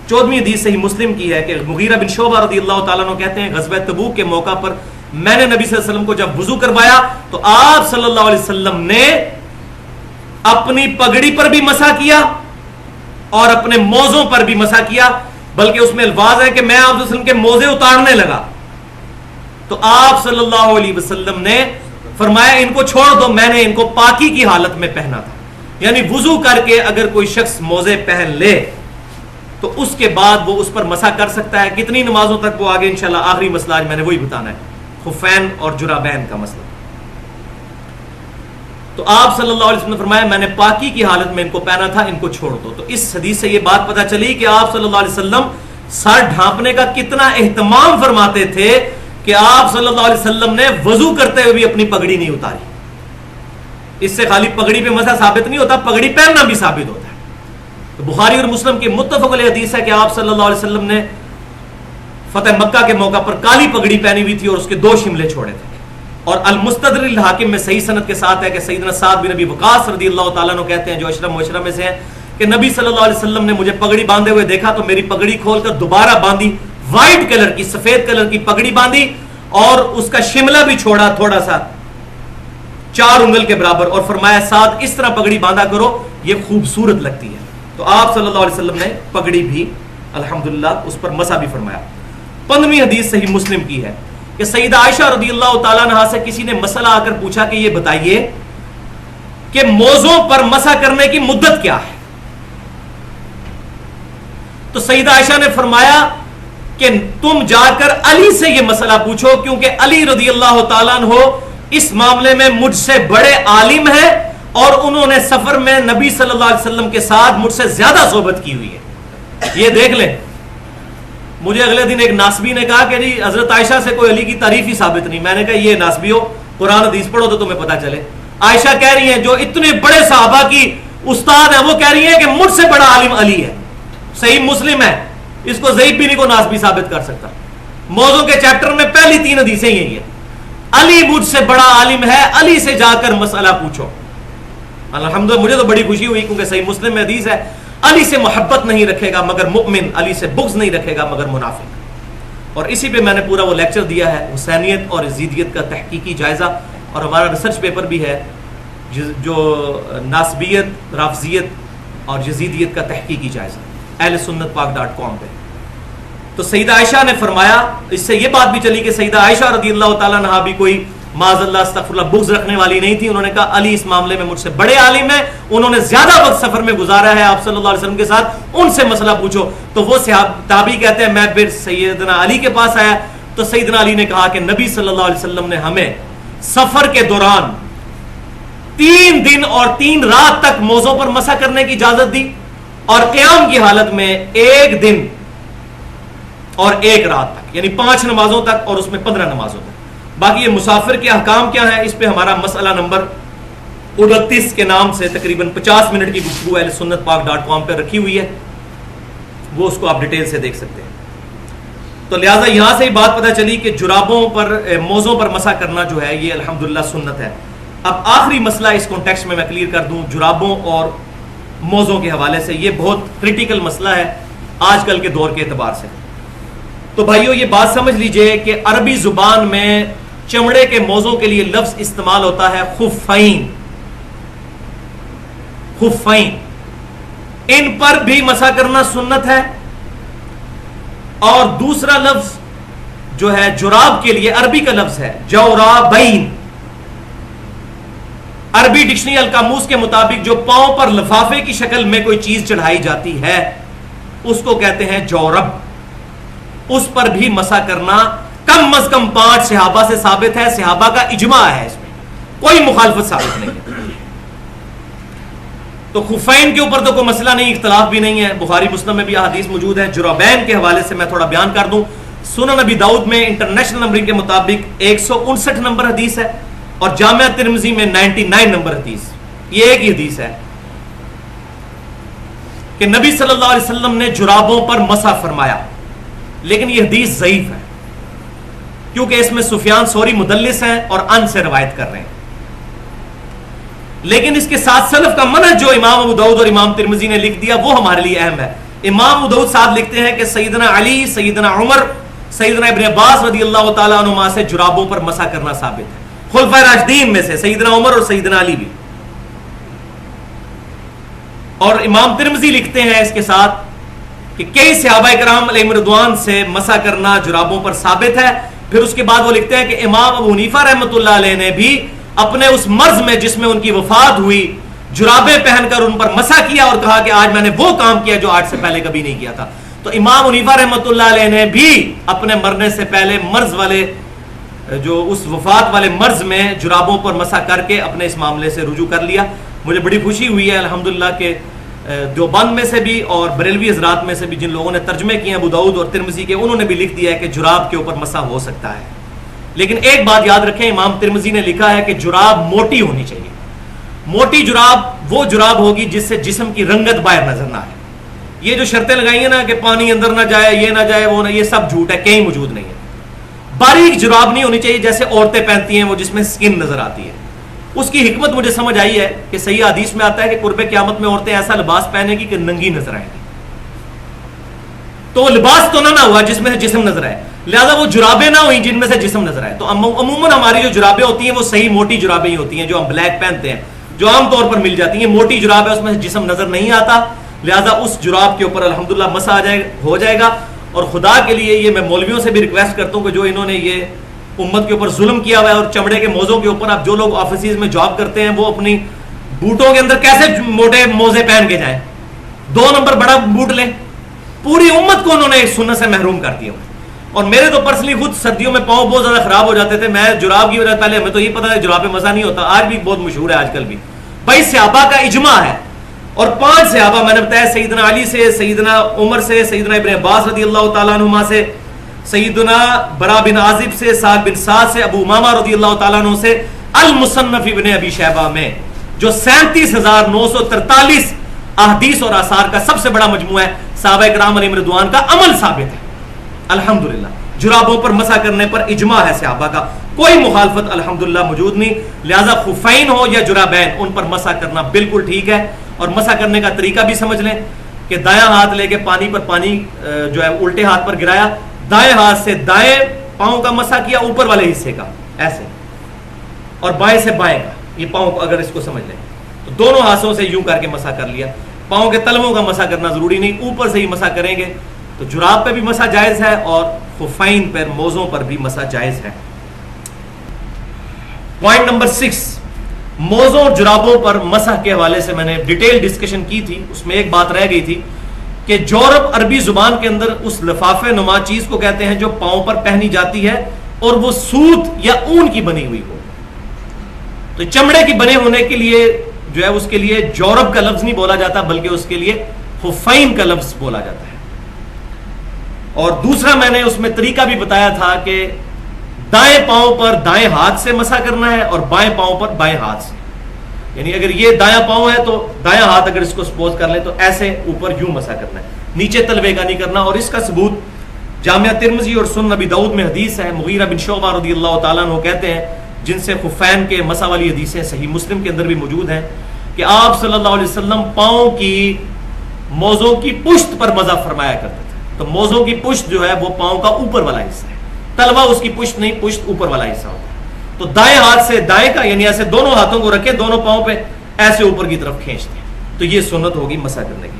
14ویں حدیث صحیح مسلم کی ہے کہ مغیرہ بن شعبہ رضی اللہ تعالیٰ عنہ کہتے ہیں غزوہ تبوک کے موقع پر میں نے نبی صلی اللہ علیہ وسلم کو جب وضو کروایا تو آپ صلی اللہ علیہ وسلم نے اپنی پگڑی پر بھی مسح کیا اور اپنے موزوں پر بھی مسح کیا، بلکہ اس میں الفاظ ہے کہ میں آپ صلی اللہ علیہ وسلم کے موزے اتارنے لگا تو آپ صلی اللہ علیہ وسلم نے فرمایا ان کو چھوڑ دو، میں نے ان کو پاکی کی حالت میں پہنا تھا. یعنی وضو کر کے اگر کوئی شخص موزے پہن لے تو اس کے بعد وہ اس پر مسح کر سکتا ہے. کتنی نمازوں تک وہ آگے انشاءاللہ آخری مسئلہ آج میں نے وہی بتانا ہے، خفین اور جرابین کا مسئلہ. تو آپ صلی اللہ علیہ وسلم نے فرمایا میں نے پاکی کی حالت میں ان کو پہنا تھا، ان کو چھوڑ دو. تو اس حدیث سے یہ بات پتہ چلی کہ آپ صلی اللہ علیہ وسلم سر ڈھانپنے کا کتنا اہتمام فرماتے تھے کہ آپ صلی اللہ علیہ وسلم نے وضو کرتے ہوئے بھی اپنی پگڑی نہیں اتاری. اس سے خالی پگڑی پہ مسح ثابت نہیں ہوتا، پگڑی پہننا بھی ثابت ہوتا ہے. تو بخاری اور مسلم کی متفق علیہ حدیث ہے کہ آپ صلی اللہ علیہ وسلم نے فتح مکہ کے موقع پر کالی پگڑی پہنی ہوئی تھی اور اس کے 2 شملے چھوڑے تھے. اور المستدرک الحاکم میں صحیح سند کے ساتھ ہے کہ سیدنا سعد بن ابی وقاص رضی اللہ تعالیٰ عنہ کہتے ہیں جو اشرف مبشرہ میں سے ہیں کہ نبی صلی اللہ علیہ وسلم نے مجھے پگڑی باندھے ہوئے دیکھا تو میری پگڑی کھول کر دوبارہ باندھی، وائٹ کلر کی سفید کلر کی پگڑی باندھی اور اس کا شملہ بھی چھوڑا تھوڑا سا 4 انگل کے برابر اور فرمایا سعد اس طرح پگڑی باندھا کرو یہ خوبصورت لگتی ہے. تو آپ صلی اللہ علیہ وسلم نے پگڑی بھی الحمدللہ اس پر مسح بھی فرمایا. 15ویں حدیث صحیح مسلم کی ہے کہ سیدہ عائشہ رضی اللہ تعالیٰ عنہا سے کسی نے مسئلہ آ کر پوچھا کہ یہ بتائیے کہ موزوں پر مسح کرنے کی مدت کیا ہے. تو سیدہ عائشہ نے فرمایا کہ تم جا کر علی سے یہ مسئلہ پوچھو کیونکہ علی رضی اللہ تعالیٰ عنہ اس معاملے میں مجھ سے بڑے عالم ہیں اور انہوں نے سفر میں نبی صلی اللہ علیہ وسلم کے ساتھ مجھ سے زیادہ صحبت کی ہوئی ہے. یہ دیکھ لیں، مجھے اگلے دن ایک ناسبی نے کہا کہ جی حضرت عائشہ سے کوئی علی کی تعریف ہی ثابت نہیں. میں نے کہا یہ ناسبی ہو، قرآن حدیث پڑھو تو تمہیں پتہ چلے. عائشہ کہہ رہی ہیں جو اتنے بڑے صحابہ کی استاد ہیں وہ کہہ رہی ہیں کہ مجھ سے بڑا عالم علی ہے. صحیح مسلم ہے، اس کو ضعیف بھی نہیں کو ناسبی ثابت کر سکتا. موضوع کے چیپٹر میں پہلی 3 حدیثیں یہی ہیں، علی مجھ سے بڑا عالم ہے، علی سے جا کر مسئلہ پوچھو. الحمدللہ مجھے تو بڑی خوشی ہوئی کیونکہ صحیح مسلم میں حدیث ہے علی سے محبت نہیں رکھے گا مگر مؤمن، علی سے بغض نہیں رکھے گا مگر منافق. اور اسی پہ میں نے پورا وہ لیکچر دیا ہے حسینیت اور یزیدیت کا تحقیقی جائزہ، اور ہمارا ریسرچ پیپر بھی ہے جو ناسبیت، رافضیت اور یزیدیت کا تحقیقی جائزہ اہل سنت پاک.com پہ. تو سیدہ عائشہ نے فرمایا، اس سے یہ بات بھی چلی کہ سیدہ عائشہ رضی اللہ تعالیٰ عنہا بھی کوئی معاذ اللہ استغفر اللہ بغض رکھنے والی نہیں تھی. انہوں نے کہا علی اس معاملے میں مجھ سے بڑے عالم ہیں، انہوں نے زیادہ وقت سفر میں گزارا ہے آپ صلی اللہ علیہ وسلم کے ساتھ، ان سے مسئلہ پوچھو. تو وہ تابعی کہتے ہیں میں پھر سیدنا علی کے پاس آیا تو سیدنا علی نے کہا کہ نبی صلی اللہ علیہ وسلم نے ہمیں سفر کے دوران 3 دن اور 3 رات تک موزوں پر مسح کرنے کی اجازت دی اور قیام کی حالت میں 1 دن اور 1 رات تک، یعنی 5 نمازوں تک اور اس میں 15 نمازوں تک. باقی یہ مسافر کے احکام کیا ہیں اس پہ ہمارا مسئلہ نمبر 29 کے نام سے تقریباً 50 منٹ کی گفتگو اہل سنت پاک.com پہ رکھی ہوئی ہے، وہ اس کو آپ ڈیٹیل سے دیکھ سکتے ہیں. تو لہٰذا یہاں سے ہی بات پتہ چلی کہ جرابوں پر موزوں پر مسح کرنا جو ہے یہ الحمدللہ سنت ہے. اب آخری مسئلہ اس کانٹیکسٹ میں کلیئر کر دوں جرابوں اور موزوں کے حوالے سے، یہ بہت کریٹیکل مسئلہ ہے آج کل کے دور کے اعتبار سے. تو بھائیو یہ بات سمجھ لیجئے کہ عربی زبان میں چمڑے کے موزوں کے لیے لفظ استعمال ہوتا ہے خفین. خفین ان پر بھی مسح کرنا سنت ہے. اور دوسرا لفظ جو ہے جراب کے لیے عربی کا لفظ ہے جورابین. عربی ڈکشنری القاموس کے مطابق جو پاؤں پر لفافے کی شکل میں کوئی چیز چڑھائی جاتی ہے اس کو کہتے ہیں جورب. اس پر بھی مسح کرنا کم از کم 5 صحابہ سے ثابت ہے، صحابہ کا اجماع ہے، اس میں کوئی مخالفت ثابت نہیں ہے. تو خفین کے اوپر تو کوئی مسئلہ نہیں، اختلاف بھی نہیں ہے، بخاری مسلم میں بھی حدیث موجود ہے. جرابین کے حوالے سے میں تھوڑا بیان کر دوں. سنن ابی داؤد میں انٹرنیشنل نمبرنگ کے مطابق 159 نمبر حدیث ہے اور جامعہ ترمذی میں 99 نمبر حدیث. یہ ایک ہی حدیث ہے کہ نبی صلی اللہ علیہ وسلم نے جرابوں پر مسح فرمایا، لیکن یہ حدیث ضعیف ہے کیونکہ اس میں سفیان ثوری مدلس ہیں اور ان سے روایت کر رہے ہیں. لیکن اس کے ساتھ سلف کا منہج جو امام ابو داؤد اور امام ترمذی نے لکھ دیا وہ ہمارے لیے اہم ہے. امام ابو داؤد صاحب لکھتے ہیں کہ سیدنا علی، سیدنا عمر، سیدنا ابن عباس رضی اللہ تعالیٰ عنہما سے جرابوں پر مسح کرنا ثابت ہے، خلفائے راشدین میں سے سیدنا عمر اور سیدنا علی بھی. اور امام ترمذی لکھتے ہیں اس کے ساتھ کہ کئی صحابہ کرام علیہم رضوان سے مسح کرنا جرابوں پر ثابت ہے. پھر اس کے بعد وہ لکھتے ہیں کہ امام ابو حنیفہ رحمۃ اللہ علیہ نے بھی اپنے اس مرض میں جس میں ان کی وفات ہوئی جرابیں پہن کر ان پر مسح کیا اور کہا کہ آج میں نے وہ کام کیا جو آج سے پہلے کبھی نہیں کیا تھا. تو امام حنیفہ رحمۃ اللہ علیہ نے بھی اپنے مرنے سے پہلے مرض والے جو اس وفات والے مرض میں جرابوں پر مسح کر کے اپنے اس معاملے سے رجوع کر لیا. مجھے بڑی خوشی ہوئی ہے الحمدللہ کہ دیوبند میں سے بھی اور بریلوی حضرات میں سے بھی جن لوگوں نے ترجمے کیے ہیں ابو داؤد اور ترمذی کے، انہوں نے بھی لکھ دیا ہے کہ جراب کے اوپر مسح ہو سکتا ہے. لیکن ایک بات یاد رکھیں، امام ترمذی نے لکھا ہے کہ جراب موٹی ہونی چاہیے. موٹی جراب وہ جراب ہوگی جس سے جسم کی رنگت باہر نظر نہ آئے. یہ جو شرطیں لگائی ہیں نا کہ پانی اندر نہ جائے، یہ نہ جائے، وہ نہ، یہ سب جھوٹ ہے، کہیں موجود نہیں ہے. باریک جراب نہیں ہونی چاہیے جیسے عورتیں پہنتی ہیں وہ جس میں سکن نظر آتی ہے. اس کی حکمت مجھے سمجھ آئی ہے کہ صحیح حدیث میں آتا ہے کہ قرب قیامت میں عورتیں ایسا لباس پہنے گی کہ ننگی نظر آئیں گی. تو لباس تو نہ ہوا جس میں سے جسم نظر آئے، لہذا وہ جرابیں نہ ہوئیں جن میں سے جسم نظر آئے. تو عموماً ہماری جو جرابیں ہوتی ہیں وہ صحیح موٹی جرابیں ہی ہوتی ہیں جو ہم بلیک پہنتے ہیں، جو عام طور پر مل جاتی ہیں. موٹی جراب ہے، اس میں سے جسم نظر نہیں آتا، لہذا اس جراب کے اوپر الحمدللہ مسح ہو جائے گا. اور خدا کے لیے یہ میں مولویوں سے بھی ریکویسٹ کرتا ہوں کہ جو انہوں نے یہ امت کے اوپر ظلم کیا ہوا ہے اور چمڑے کے موزوں کے اوپر، اب جو لوگ آفیسز میں جاب کرتے ہیں وہ اپنی بوٹوں کے اندر کیسے موٹے موزے پہن کے جائیں، 2 نمبر بڑا بوٹ لیں. پوری امت کو انہوں نے ایک سنت سے محروم کر دیا. اور میرے تو پرسنلی خود سردیوں میں پاؤں بہت زیادہ خراب ہو جاتے تھے. میں جراب کی وجہ پہلے ہمیں تو یہ پتا ہے جراب پہ مزہ نہیں ہوتا، آج بھی بہت مشہور ہے آج کل بھی. بھائی صحابہ کا اجماع ہے اور 5 صحابہ میں نے بتایا، سیدنا علی سے، سیدنا عمر سے، سیدنا ابن عباس رضی اللہ تعالیٰ عنہما سے، سیدنا برا بن عازب سے، سعد بن سعد سے، ابو امامہ رضی اللہ تعالیٰ عنہ سے، المصنف ابن ابی شیبہ میں جو 37,943 احادیث اور آثار کا سب سے بڑا مجموعہ ہے، صحابہ کرام علیہم رضوان کا عمل ثابت ہے. الحمدللہ جرابوں پر مسح کرنے پر اجماع ہے صحابہ کا، کوئی مخالفت الحمدللہ موجود نہیں. لہذا خفین ہو یا جرابین، ان پر مسح کرنا بالکل ٹھیک ہے. اور مسح کرنے کا طریقہ بھی سمجھ لیں کہ دایاں ہاتھ لے کے پانی پر پانی جو ہے الٹے ہاتھ پر گرایا، دائیں ہاتھ سے دائیں پاؤں کا مسح کیا، اوپر والے حصے کا ایسے، اور بائیں سے بائیں کا، یہ پاؤں کو اگر اس کو سمجھ لیں تو دونوں ہاتھوں سے یوں کر کے مسح کر لیا. پاؤں کے تلووں کا مسح کرنا ضروری نہیں، اوپر سے ہی مسح کریں گے تو جراب پہ بھی مسح جائز ہے اور خفین پر، موزوں پر بھی مسح جائز ہے. پوائنٹ نمبر 6، موزوں اور جرابوں پر مسح کے حوالے سے میں نے ڈیٹیل ڈسکشن کی تھی. اس میں ایک بات رہ گئی تھی کہ جورب عربی زبان کے اندر اس لفافے نما چیز کو کہتے ہیں جو پاؤں پر پہنی جاتی ہے اور وہ سوت یا اون کی بنی ہوئی ہو. تو چمڑے کی بنے ہونے کے لیے جو ہے اس کے لیے جورب کا لفظ نہیں بولا جاتا بلکہ اس کے لیے خفین کا لفظ بولا جاتا ہے. اور دوسرا میں نے اس میں طریقہ بھی بتایا تھا کہ دائیں پاؤں پر دائیں ہاتھ سے مسح کرنا ہے اور بائیں پاؤں پر بائیں ہاتھ سے. یعنی اگر یہ دایاں پاؤں ہے تو دایاں ہاتھ اگر اس کو سپوز کر لیں تو ایسے اوپر یوں مسح کرنا ہے، نیچے تلوے کا نہیں کرنا. اور اس کا ثبوت جامعہ ترمذی اور سنن نبی داؤد میں حدیث ہے. مغیرہ بن شعبہ رضی اللہ تعالیٰ عنہ کہتے ہیں، جن سے خفین کے مسح والی حدیثیں صحیح مسلم کے اندر بھی موجود ہیں، کہ آپ صلی اللہ علیہ وسلم پاؤں کی موزوں کی پشت پر مسح فرمایا کرتے تھے. تو موزوں کی پشت جو ہے وہ پاؤں کا اوپر والا حصہ ہے، تلوا اس کی پشت نہیں، پشت اوپر والا حصہ ہوتا ہے. تو دائیں ہاتھ سے دائیں کا، یعنی ایسے دونوں ہاتھوں کو رکھے، دونوں پاؤں پہ ایسے اوپر کی طرف کھینچتے ہیں، تو یہ سنت ہوگی مسح کرنے کی.